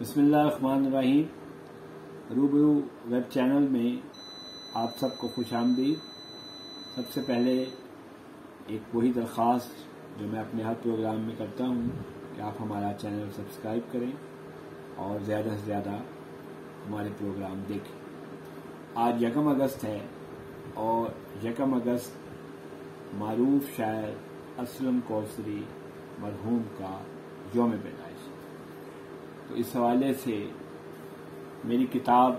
بسم اللہ الرحمن الرحیم۔ روبرو ویب چینل میں آپ سب کو خوش آمدید۔ سب سے پہلے ایک وہی درخواست جو میں اپنے ہر پروگرام میں کرتا ہوں کہ آپ ہمارا چینل سبسکرائب کریں اور زیادہ سے زیادہ ہمارے پروگرام دیکھیں۔ آج 1 اگست ہے اور 1 اگست معروف شاعر اسلم کوثری مرحوم کا یوم پیدائش ہے۔ تو اس حوالے سے میری کتاب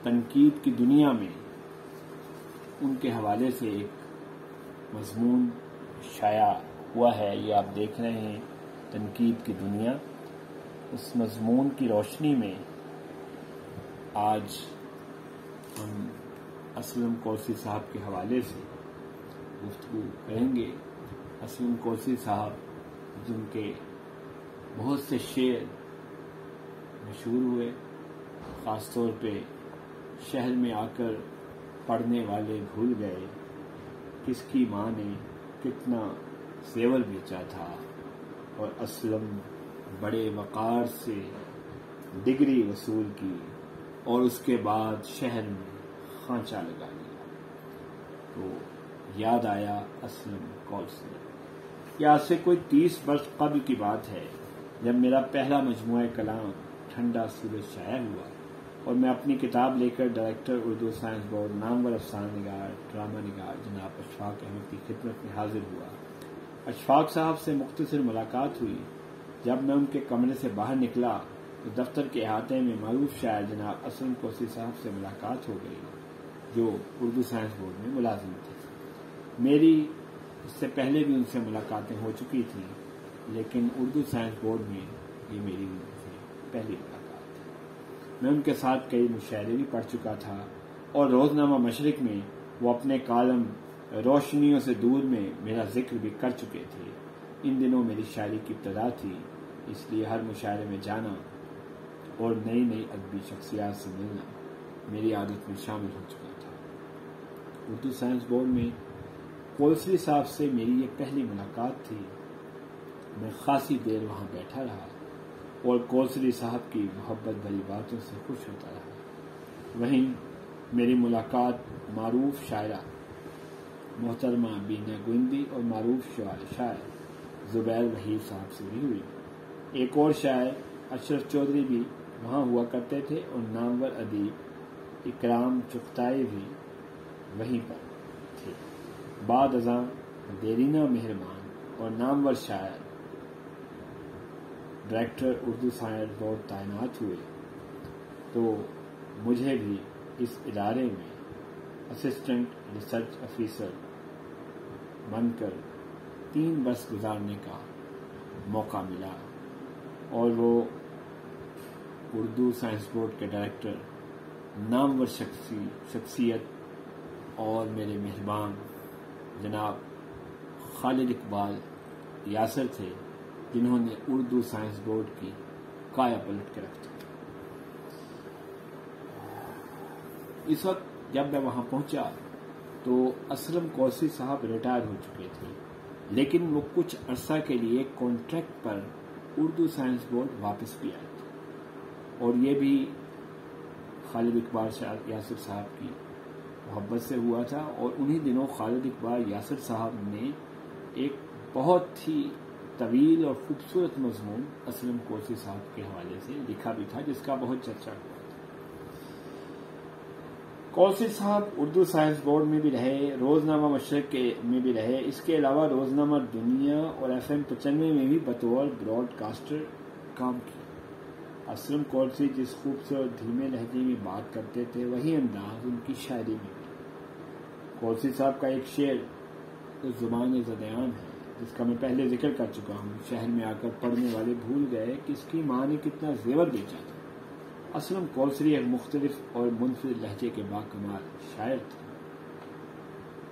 تنقید کی دنیا میں ان کے حوالے سے ایک مضمون شائع ہوا ہے، یہ آپ دیکھ رہے ہیں، تنقید کی دنیا۔ اس مضمون کی روشنی میں آج ہم اسلم کوثری صاحب کے حوالے سے گفتگو کریں گے۔ اسلم کوثری صاحب جن کے بہت سے شعر مشہور ہوئے، خاص طور پہ شہر میں آ کر پڑھنے والے بھول گئے، کس کی ماں نے کتنا زیور بیچا تھا، اور اسلم بڑے وقار سے ڈگری وصول کی اور اس کے بعد شہر میں خانچہ لگا لیا۔ تو یاد آیا اسلم کوثری۔ یہ آج سے کوئی 30 برس قبل کی بات ہے جب میرا پہلا مجموعہ کلام ٹھنڈا سورج شائع ہوا اور میں اپنی کتاب لے کر ڈائریکٹر اردو سائنس بورڈ، نامور افسانہ نگار، ڈرامہ نگار جناب اشفاق احمد کی خدمت میں حاضر ہوا۔ اشفاق صاحب سے مختصر ملاقات ہوئی۔ جب میں ان کے کمرے سے باہر نکلا تو دفتر کے احاطے میں معروف شاعر جناب اسلم کوثری صاحب سے ملاقات ہو گئی، جو اردو سائنس بورڈ میں ملازم تھے۔ میری اس سے پہلے بھی ان سے ملاقاتیں ہو چکی تھیں، لیکن اردو سائنس بورڈ میں یہ میری ان سے پہلی ملاقات تھی۔ میں ان کے ساتھ کئی مشاعرے بھی پڑھ چکا تھا اور روزنامہ مشرق میں وہ اپنے کالم روشنیوں سے دور میں میرا ذکر بھی کر چکے تھے۔ ان دنوں میری شاعری کی ابتدا تھی، اس لیے ہر مشاعرے میں جانا اور نئی نئی ادبی شخصیات سے ملنا میری عادت میں شامل ہو چکا تھا۔ اردو سائنس بورڈ میں کوثری صاحب سے میری یہ پہلی ملاقات تھی۔ میں خاصی دیر وہاں بیٹھا رہا اور کوثری صاحب کی محبت بھری باتوں سے خوش ہوتا رہا۔ وہیں میری ملاقات معروف شاعرہ محترمہ بینا گوئندی اور معروف شاعر زبیر وحید صاحب سے بھی ہوئی۔ ایک اور شاعر اشرف چودھری بھی وہاں ہوا کرتے تھے اور نامور ادیب اکرام چغتائی بھی وہیں پر تھے۔ بعد ازاں دیرینہ مہربان اور نامور شاعر ڈائریکٹر اردو سائنس بورڈ تعینات ہوئے تو مجھے بھی اس ادارے میں اسسٹنٹ ریسرچ آفیسر بن کر 3 برس گزارنے کا موقع ملا، اور وہ اردو سائنس بورڈ کے ڈائریکٹر نامور شخصیت اور میرے مہربان جناب خالد اقبال یاسر تھے، جنہوں نے اردو سائنس بورڈ کی کایا پلٹ کے رکھ دی۔ اس وقت جب میں وہاں پہنچا تو اسلم کوثری صاحب ریٹائر ہو چکے تھے، لیکن وہ کچھ عرصہ کے لیے کانٹریکٹ پر اردو سائنس بورڈ واپس بھی آئے تھے، اور یہ بھی خالد اقبال یاسر صاحب کی محبت سے ہوا تھا۔ اور انہی دنوں خالد اقبال یاسر صاحب نے ایک بہت ہی طویل اور خوبصورت مضمون اسلم کوثری صاحب کے حوالے سے لکھا بھی تھا، جس کا بہت چرچا ہوا تھا۔ کوثری صاحب اردو سائنس بورڈ میں بھی رہے، روزنامہ مشرق میں بھی رہے، اس کے علاوہ روزنامہ دنیا اور FM 95 میں بھی بطور براڈ کاسٹر کام کیا۔ اسلم کوثری جس خوبصورت دھیمے لہجے میں بات کرتے تھے، وہی انداز ان کی شاعری میں بھی۔ کوثری صاحب کا ایک شعر اس زبان زدیان ہے، جس کا میں پہلے ذکر کر چکا ہوں۔ شہر میں آ کر پڑھنے والے بھول گئے کہ اس کی ماں نے کتنا زیور بیچا تھا۔ اسلم کوثری ایک مختلف اور منفرد لہجے کے باکمال شاعر تھے۔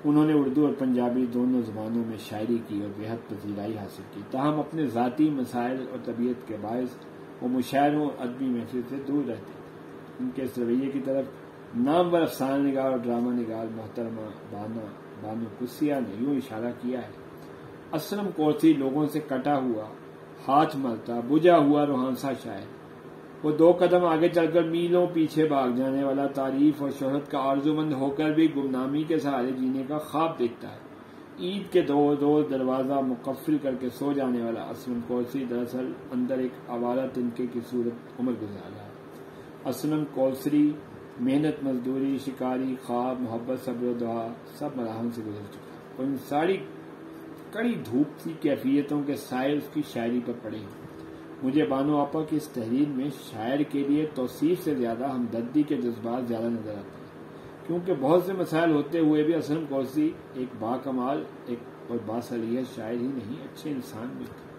انہوں نے اردو اور پنجابی دونوں زبانوں میں شاعری کی اور بےحد پذیرائی حاصل کی، تاہم اپنے ذاتی مسائل اور طبیعت کے باعث وہ مشاعروں اور ادبی محفل سے دور رہتے تھے۔ ان کے اس رویے کی طرف نامور افسانہ نگار اور ڈرامہ نگار محترمہ بانو قدسیہ نے یوں اشارہ کیا ہے: اسلم کوثری لوگوں سے کٹا ہوا، ہاتھ ملتا، بجھا ہوا روحانسا شاعر، وہ 2 قدم آگے چل کر میلوں پیچھے بھاگ جانے والا، تعریف اور شہرت کا آرزومند ہو کر بھی گمنامی کے سہارے جینے کا خواب دیکھتا ہے۔ عید کے روز دروازہ مقفل کر کے سو جانے والا اسلم کولسری دراصل اندر ایک آوارہ تنکے کی صورت عمر گزار رہا ہے۔ اسلم کولسری محنت، مزدوری، شکاری، خواب، محبت، صبر و دعا سب مراحل سے گزر چکا ہے، اور ان ساری کڑی دھوپ کی کیفیتوں کے سائے اس کی شاعری پر پڑے ہیں۔ مجھے بانو آپا کی اس تحریر میں شاعر کے لیے توصیف سے زیادہ ہمدردی کے جذبات زیادہ نظر آتے ہیں، کیونکہ بہت سے مسائل ہوتے ہوئے بھی اسلم کولسری ایک باکمال اور باصلاحیت شاعر ہی نہیں، اچھے انسان بھی تھے۔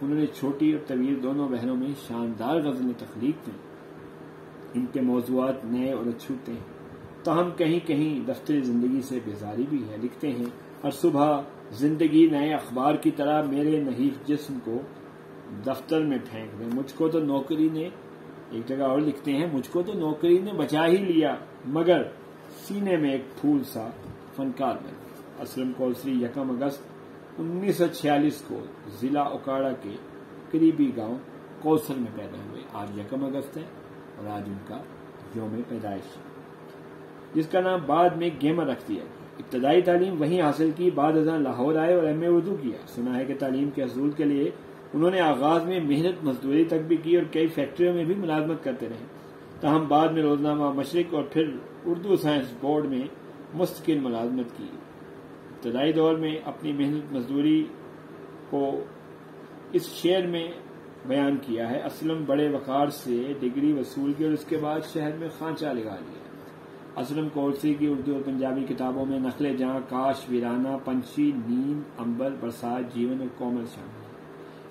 انہوں نے چھوٹی اور طویل دونوں بہنوں میں شاندار غزلیں تخلیق کی۔ ان کے موضوعات نئے اور اچھوتے ہیں، تاہم کہیں کہیں دفتر زندگی سے بیزاری بھی ہے۔ لکھتے ہیں، ہر صبح زندگی نئے اخبار کی طرح میرے نحیف جسم کو دفتر میں پھینک دیں، مجھ کو تو نوکری نے، ایک جگہ اور لکھتے ہیں، مجھ کو تو نوکری نے بچا ہی لیا، مگر سینے میں ایک پھول سا فنکار بن گیا۔ اسلم کولسری 1 اگست 1946 کو ضلع اوکاڑا کے قریبی گاؤں کوسر میں پیدا ہوئے۔ آج 1 اگست ہے اور آج ان کا یوم پیدائش، جس کا نام بعد میں گیمر رکھ دیا گیا۔ ابتدائی تعلیم وہیں حاصل کی، بعد ازاں لاہور آئے اور ایم اے اردو کیا۔ سنا ہے کہ تعلیم کے حصول کے لیے انہوں نے آغاز میں محنت مزدوری تک بھی کی اور کئی فیکٹریوں میں بھی ملازمت کرتے رہے، تاہم بعد میں روزنامہ مشرق اور پھر اردو سائنس بورڈ میں مستقل ملازمت کی۔ ابتدائی دور میں اپنی محنت مزدوری کو اس شعر میں بیان کیا ہے۔ اسلم بڑے وقار سے ڈگری وصول کی اور اس کے بعد شہر میں خانچہ لگا لیا۔ اسلم کولسری کی اردو اور پنجابی کتابوں میں نخل جاں، کاش، ویرانہ، پنچھی، نیند، امبر، برسات، جیون اور کومل شامل ہیں۔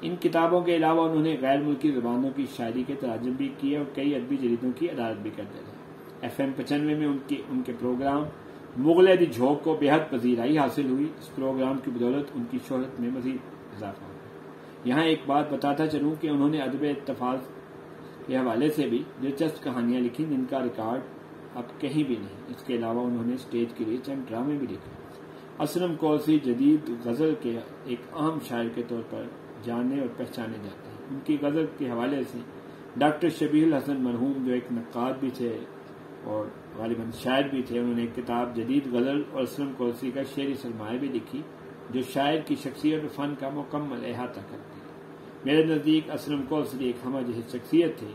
ان کتابوں کے علاوہ انہوں نے غیر ملکی زبانوں کی شاعری کے تراجم بھی کیے اور کئی ادبی جریدوں کی ادارت بھی کرتے رہے۔ FM 95 میں ان کے پروگرام مغلِ دی جھوک کو بے حد پذیرائی حاصل ہوئی۔ اس پروگرام کی بدولت ان کی شہرت میں مزید اضافہ ہوا۔ یہاں ایک بات بتاتا چلوں کہ انہوں نے ادب اتفاق کے حوالے سے بھی دلچسپ کہانیاں لکھی جن کا ریکارڈ اب کہیں بھی نہیں۔ اس کے علاوہ انہوں نے اسٹیج کے لیے چند ڈرامے بھی لکھے۔ اسلم کولسری جدید غزل کے ایک اہم شاعر کے طور پر جانے اور پہچانے جاتے ہیں۔ ان کی غزل کے حوالے سے ڈاکٹر شبیہ الحسن مرحوم، جو ایک نقاد بھی تھے اور غالباً شاعر بھی تھے، انہوں نے ایک کتاب جدید غزل اور اسلم کولسری کا شعری سرمایہ بھی لکھی، جو شاعر کی شخصیت اور فن کا مکمل احاطہ کرتی ہے۔ میرے نزدیک اسلم کولسری ایک ہمہ جہت شخصیت تھے،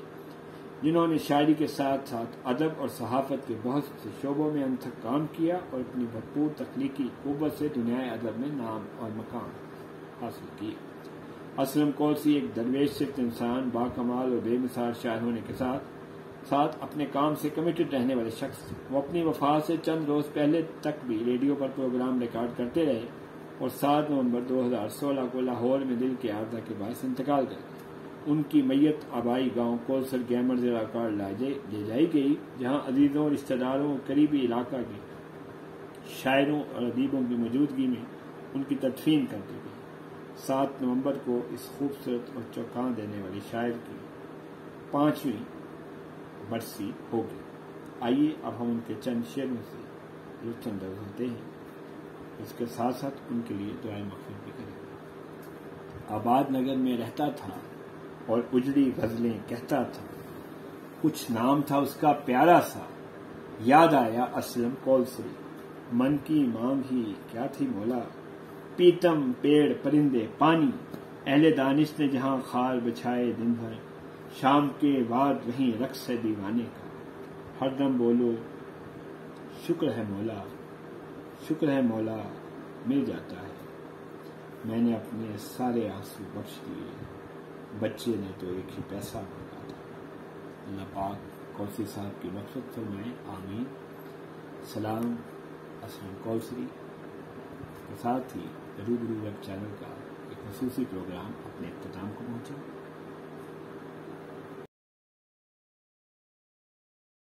جنہوں نے شاعری کے ساتھ ساتھ ادب اور صحافت کے بہت سے شعبوں میں انتھک کام کیا اور اپنی بھرپور تخلیقی قوت سے دنیائے ادب میں نام اور مقام حاصل کیے۔ اسلم کولسری ایک درویش صفت انسان، باکمال اور بے مثال شاعر ہونے کے ساتھ اپنے کام سے کمیٹڈ رہنے والے شخص تھے۔ وہ اپنی وفات سے چند روز پہلے تک بھی ریڈیو پر پروگرام ریکارڈ کرتے رہے اور 7 نومبر 2016 کو لاہور میں دل کے عارضہ کے باعث انتقال کر گئے۔ ان کی میت آبائی گاؤں کوسر گیمر ضلع اوکاڑ لے جائی گئی، جہاں عزیزوں، رشتہ داروں اور قریبی علاقہ کے شاعروں اور ادیبوں کی موجودگی میں ان کی تدفین کر دی گئی۔ 7 نومبر کو اس خوبصورت اور چونکا دینے والی شاعر کی 5ویں برسی ہوگی۔ آئیے اب ہم ان کے چند شعروں سے لطف اندوز ہوتے ہیں، اس کے ساتھ ساتھ ان کے لیے دعائیں مغفرت بھی کریں۔ آباد نگر میں رہتا تھا اور اجڑی غزلیں کہتا تھا، کچھ نام تھا اس کا پیارا سا، یاد آیا اسلم کولسری، من کی مانگ ہی کیا تھی مولا، پیتم، پیڑ، پرندے، پانی، اہل دانش نے جہاں خار بچھائے دن بھر، شام کے بعد وہیں رقص ہے دیوانے کا، ہر دم بولو شکر ہے مولا، شکر ہے مولا، مل جاتا ہے، میں نے اپنے سارے آنسو بخش دیے، بچے نے تو ایک ہی پیسہ مانگا تھا۔ اللہ پاک کولسری صاحب کی مغفرت فرمائے، آمین۔ سلام اسلم کولسری کے ساتھ ہی روبرو ویب چینل کا ایک خصوصی پروگرام اپنے اختتام کو پہنچا۔